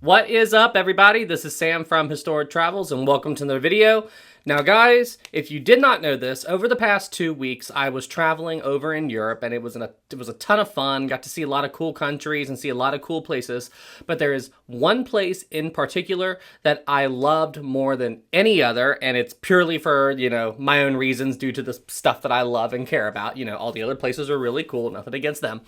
What is up, everybody? This is Sam from Historic Travels, and welcome to another video. Now, guys, if you did not know this, over the past 2 weeks, I was traveling over in Europe, and it was a ton of fun. Got to see a lot of cool countries and see a lot of cool places. But there is one place in particular that I loved more than any other, and it's purely for, my own reasons due to the stuff that I love and care about. All the other places are really cool, nothing against them.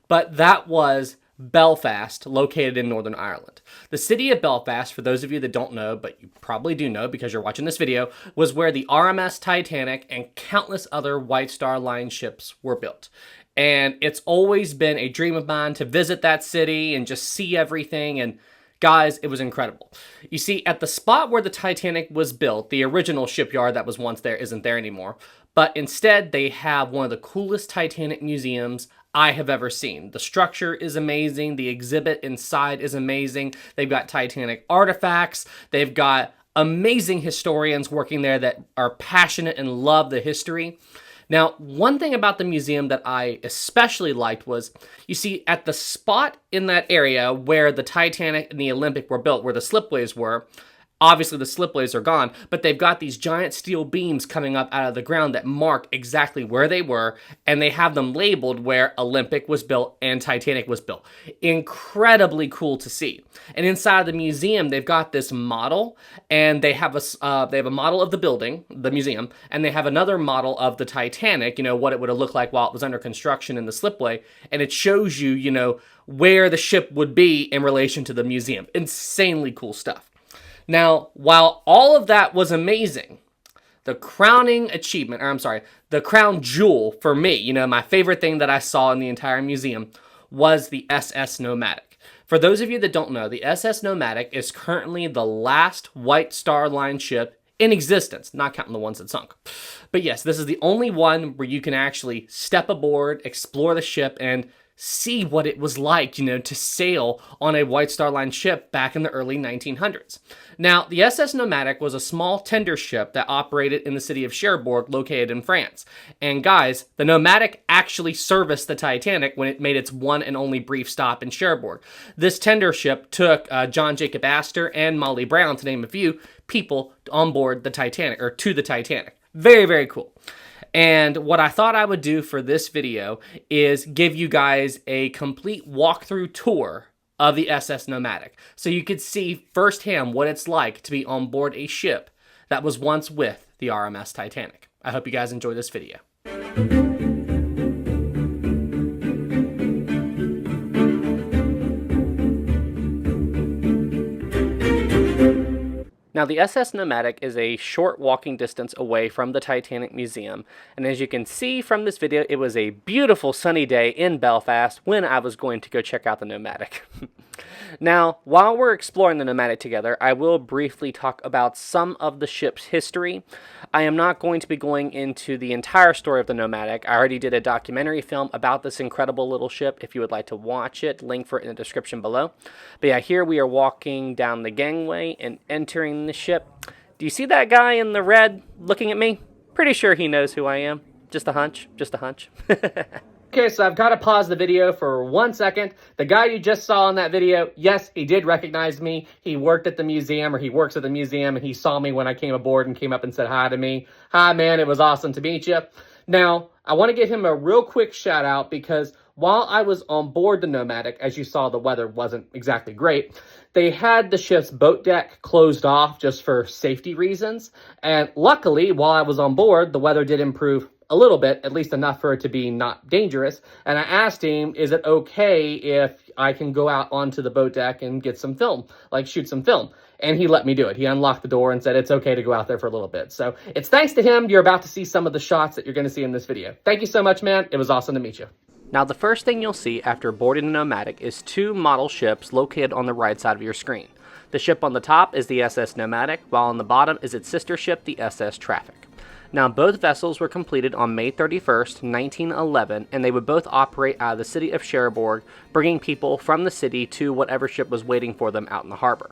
But that was Belfast, located in Northern Ireland. The city of Belfast, for those of you that don't know, but you probably do know because you're watching this video, was where the RMS Titanic and countless other White Star Line ships were built. And it's always been a dream of mine to visit that city and just see everything, and guys, it was incredible. You see, at the spot where the Titanic was built, the original shipyard that was once there isn't there anymore, but instead they have one of the coolest Titanic museums I have ever seen. The structure is amazing. The exhibit inside is amazing. They've got Titanic artifacts. They've got amazing historians working there that are passionate and love the history. Now, one thing about the museum that I especially liked was, you see, at the spot in that area where the Titanic and the Olympic were built, where the slipways were, obviously the slipways are gone, but they've got these giant steel beams coming up out of the ground that mark exactly where they were, and they have them labeled where Olympic was built and Titanic was built. Incredibly cool to see. And inside of the museum, they've got this model, and they have a model of the building, the museum, and they have another model of the Titanic, what it would have looked like while it was under construction in the slipway, and it shows you, where the ship would be in relation to the museum. Insanely cool stuff. Now, while all of that was amazing, the crowning achievement, the crown jewel for me, my favorite thing that I saw in the entire museum was the SS Nomadic. For those of you that don't know, the SS Nomadic is currently the last White Star Line ship in existence, not counting the ones that sunk. But yes, this is the only one where you can actually step aboard, explore the ship, and see what it was like, to sail on a White Star Line ship back in the early 1900s. Now, the SS Nomadic was a small tender ship that operated in the city of Cherbourg, located in France. And guys, the Nomadic actually serviced the Titanic when it made its one and only brief stop in Cherbourg. This tender ship took John Jacob Astor and Molly Brown, to name a few, people on board the Titanic, or to the Titanic. Very, very cool. And what I thought I would do for this video is give you guys a complete walkthrough tour of the SS Nomadic, so you could see firsthand what it's like to be on board a ship that was once with the RMS Titanic. I hope you guys enjoy this video. Now, the SS Nomadic is a short walking distance away from the Titanic Museum, and as you can see from this video, it was a beautiful sunny day in Belfast when I was going to go check out the Nomadic. Now, while we're exploring the Nomadic together, I will briefly talk about some of the ship's history. I am not going to be going into the entire story of the Nomadic. I already did a documentary film about this incredible little ship. If you would like to watch it, link for it in the description below. But yeah, here we are walking down the gangway and entering the ship. Do you see that guy in the red looking at me? Pretty sure he knows who I am. Just a hunch, just a hunch. Okay, so I've got to pause the video for 1 second. The guy you just saw in that video, yes, he did recognize me. He worked at the museum, or he works at the museum, and he saw me when I came aboard and came up and said hi to me. Hi, man, it was awesome to meet you. Now, I want to give him a real quick shout out because while I was on board the Nomadic, as you saw, the weather wasn't exactly great. They had the ship's boat deck closed off just for safety reasons. And luckily, while I was on board, the weather did improve a little bit, at least enough for it to be not dangerous. And I asked him, is it okay if I can go out onto the boat deck and get some film, like shoot some film? And he let me do it. He unlocked the door and said it's okay to go out there for a little bit. So it's thanks to him you're about to see some of the shots that you're going to see in this video. Thank you so much, man. It was awesome to meet you. Now, the first thing you'll see after boarding the Nomadic is 2 model ships located on the right side of your screen. The ship on the top is the SS Nomadic, while on the bottom is its sister ship, the SS Traffic. Now, both vessels were completed on May 31st, 1911, and they would both operate out of the city of Cherbourg, bringing people from the city to whatever ship was waiting for them out in the harbor.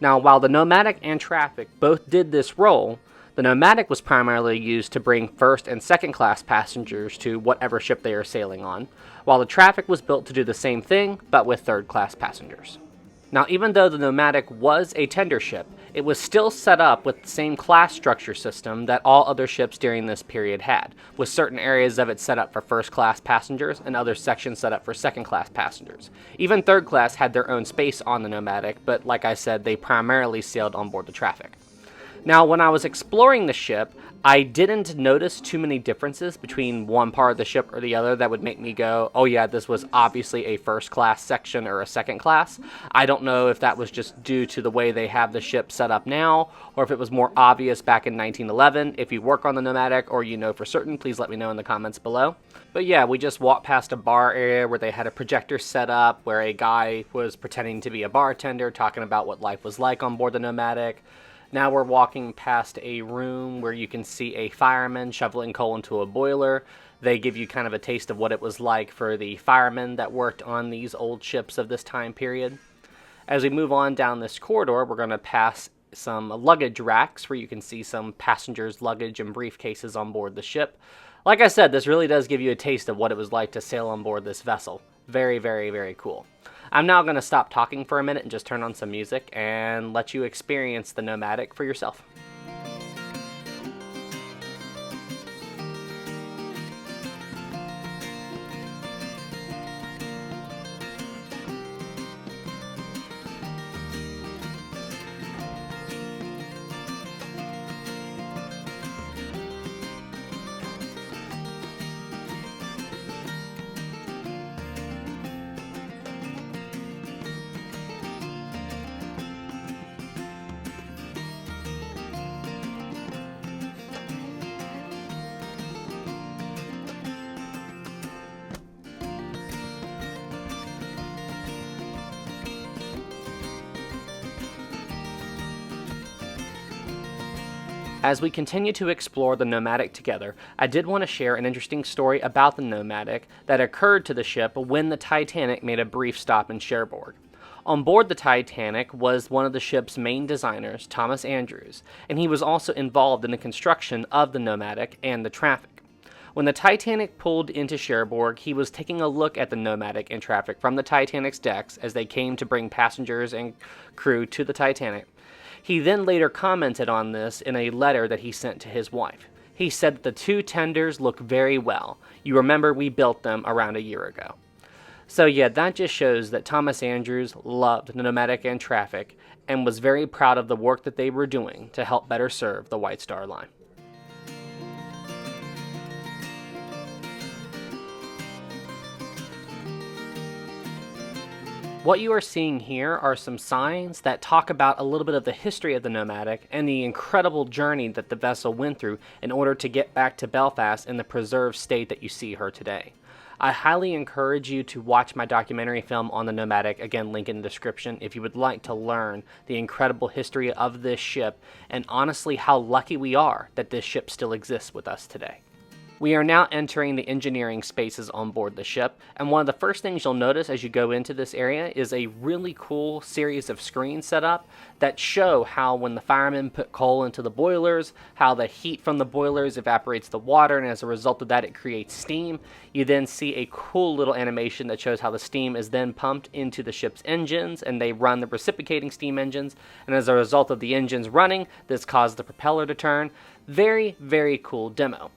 Now, while the Nomadic and Traffic both did this role, the Nomadic was primarily used to bring first and second class passengers to whatever ship they are sailing on, while the Traffic was built to do the same thing, but with third class passengers. Now, even though the Nomadic was a tender ship, it was still set up with the same class structure system that all other ships during this period had, with certain areas of it set up for first-class passengers and other sections set up for second-class passengers. Even third class had their own space on the Nomadic, but like I said, they primarily sailed on board the Traffic. Now, when I was exploring the ship, I didn't notice too many differences between one part of the ship or the other that would make me go, oh yeah, this was obviously a first class section or a second class. I don't know if that was just due to the way they have the ship set up now, or if it was more obvious back in 1911. If you work on the Nomadic or you know for certain, please let me know in the comments below. But yeah, we just walked past a bar area where they had a projector set up, where a guy was pretending to be a bartender, talking about what life was like on board the Nomadic. Now we're walking past a room where you can see a fireman shoveling coal into a boiler. They give you kind of a taste of what it was like for the firemen that worked on these old ships of this time period. As we move on down this corridor, we're going to pass some luggage racks where you can see some passengers' luggage and briefcases on board the ship. Like I said, this really does give you a taste of what it was like to sail on board this vessel. Very, very, very cool. I'm now going to stop talking for a minute and just turn on some music and let you experience the Nomadic for yourself. As we continue to explore the Nomadic together, I did want to share an interesting story about the Nomadic that occurred to the ship when the Titanic made a brief stop in Cherbourg. On board the Titanic was one of the ship's main designers, Thomas Andrews, and he was also involved in the construction of the Nomadic and the Traffic. When the Titanic pulled into Cherbourg, he was taking a look at the Nomadic and Traffic from the Titanic's decks as they came to bring passengers and crew to the Titanic. He then later commented on this in a letter that he sent to his wife. He said that the two tenders look very well. You remember we built them around a year ago. So yeah, that just shows that Thomas Andrews loved the Nomadic and Traffic and was very proud of the work that they were doing to help better serve the White Star Line. What you are seeing here are some signs that talk about a little bit of the history of the Nomadic and the incredible journey that the vessel went through in order to get back to Belfast in the preserved state that you see her today. I highly encourage you to watch my documentary film on the Nomadic, again link in the description, if you would like to learn the incredible history of this ship and honestly how lucky we are that this ship still exists with us today. We are now entering the engineering spaces on board the ship, and one of the first things you'll notice as you go into this area is a really cool series of screens set up that show how when the firemen put coal into the boilers, how the heat from the boilers evaporates the water, and as a result of that it creates steam. You then see a cool little animation that shows how the steam is then pumped into the ship's engines, and they run the reciprocating steam engines, and as a result of the engines running, this causes the propeller to turn. Very, very cool demo.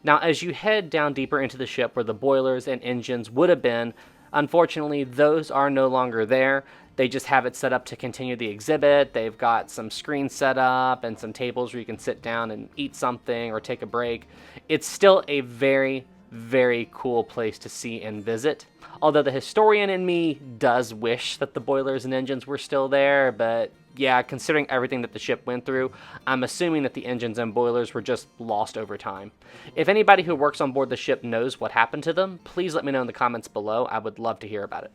Now, as you head down deeper into the ship where the boilers and engines would have been, unfortunately, those are no longer there. They just have it set up to continue the exhibit. They've got some screens set up and some tables where you can sit down and eat something or take a break. It's still a very, very cool place to see and visit. Although the historian in me does wish that the boilers and engines were still there, but yeah, considering everything that the ship went through, I'm assuming that the engines and boilers were just lost over time. If anybody who works on board the ship knows what happened to them, please let me know in the comments below. I would love to hear about it.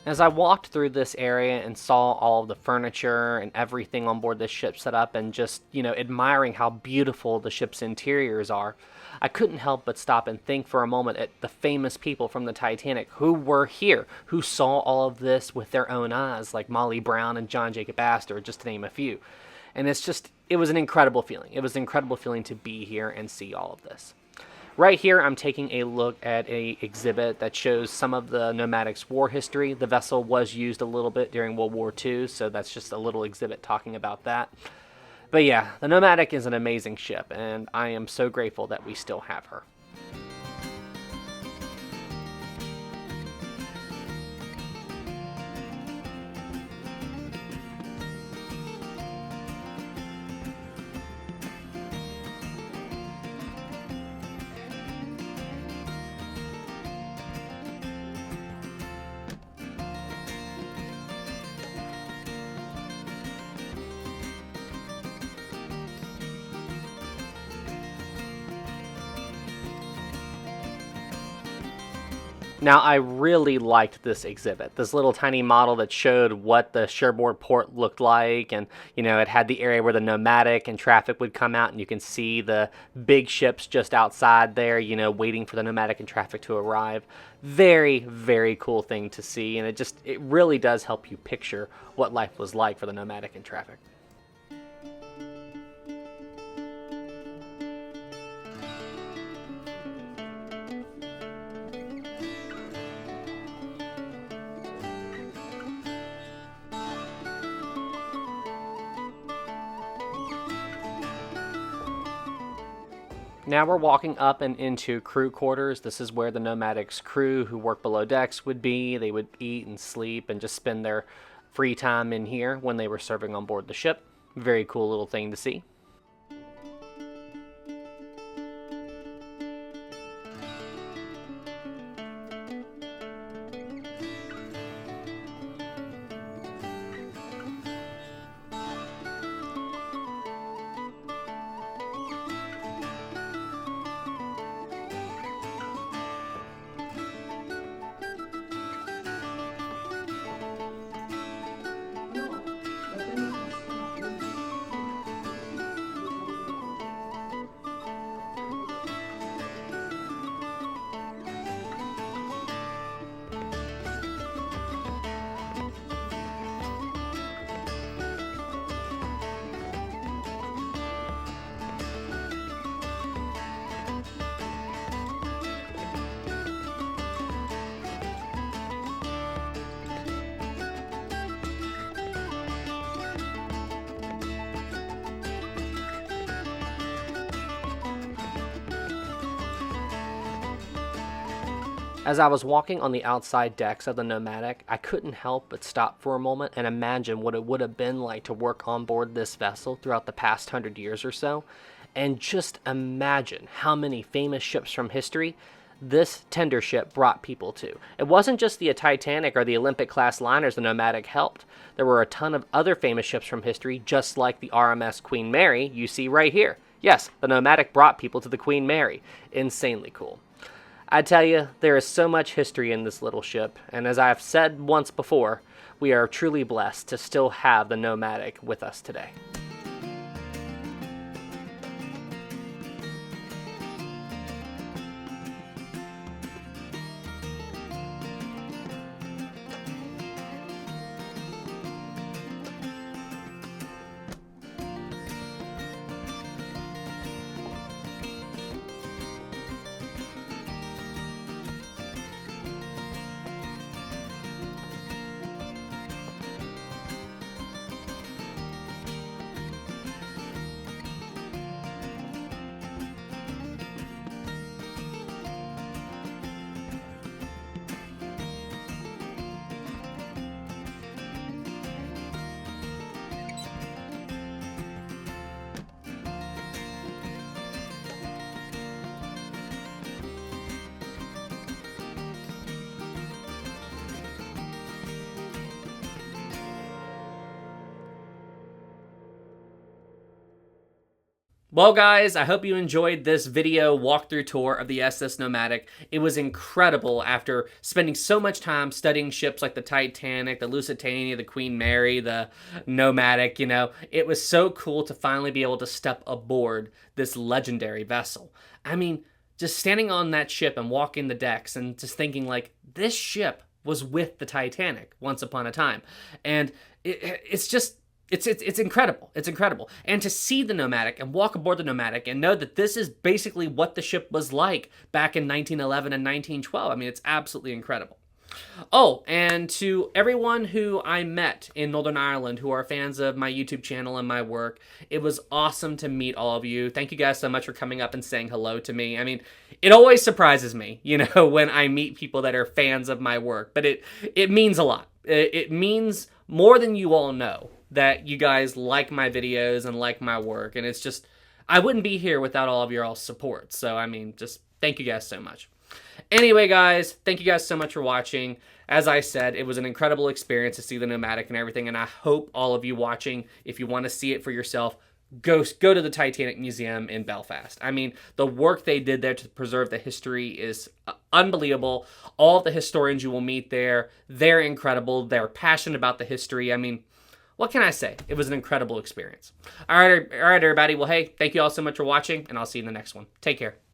As I walked through this area and saw all of the furniture and everything on board this ship set up and just, admiring how beautiful the ship's interiors are, I couldn't help but stop and think for a moment at the famous people from the Titanic who were here, who saw all of this with their own eyes, like Molly Brown and John Jacob Astor, just to name a few. And it was an incredible feeling. It was an incredible feeling to be here and see all of this. Right here, I'm taking a look at an exhibit that shows some of the Nomadic's war history. The vessel was used a little bit during World War II, so that's just a little exhibit talking about that. But yeah, the Nomadic is an amazing ship, and I am so grateful that we still have her. Now, I really liked this exhibit, this little tiny model that showed what the Cherbourg port looked like, and, it had the area where the Nomadic and traffic would come out, and you can see the big ships just outside there, waiting for the Nomadic and traffic to arrive. Very, very cool thing to see, and it really does help you picture what life was like for the Nomadic and traffic. Now we're walking up and into crew quarters. This is where the Nomadic's crew who work below decks would be. They would eat and sleep and just spend their free time in here when they were serving on board the ship. Very cool little thing to see. As I was walking on the outside decks of the Nomadic, I couldn't help but stop for a moment and imagine what it would have been like to work on board this vessel throughout the past 100 years or so, and just imagine how many famous ships from history this tender ship brought people to. It wasn't just the Titanic or the Olympic-class liners the Nomadic helped. There were a ton of other famous ships from history, just like the RMS Queen Mary you see right here. Yes, the Nomadic brought people to the Queen Mary. Insanely cool. I tell you, there is so much history in this little ship, and as I've said once before, we are truly blessed to still have the Nomadic with us today. Well, guys, I hope you enjoyed this video walkthrough tour of the SS Nomadic. It was incredible after spending so much time studying ships like the Titanic, the Lusitania, the Queen Mary, the Nomadic, you know. It was so cool to finally be able to step aboard this legendary vessel. I mean, just standing on that ship and walking the decks and just thinking like, this ship was with the Titanic once upon a time. And it's just... It's incredible. It's incredible. And to see the Nomadic and walk aboard the Nomadic and know that this is basically what the ship was like back in 1911 and 1912. I mean, it's absolutely incredible. Oh, and to everyone who I met in Northern Ireland who are fans of my YouTube channel and my work, it was awesome to meet all of you. Thank you guys so much for coming up and saying hello to me. I mean, it always surprises me, you know, when I meet people that are fans of my work, but it means a lot. It means more than you all know that you guys like my videos and like my work, and it's just, I wouldn't be here without all of your all support. So, I mean, just thank you guys so much. Anyway, guys, thank you guys so much for watching. As I said, it was an incredible experience to see the Nomadic and everything, and I hope all of you watching, if you want to see it for yourself, go to the Titanic Museum in Belfast. I mean, the work they did there to preserve the history is unbelievable. All of the historians you will meet there, they're incredible. They're passionate about the history. I mean, what can I say? It was an incredible experience. All right, everybody. Well, hey, thank you all so much for watching, and I'll see you in the next one. Take care.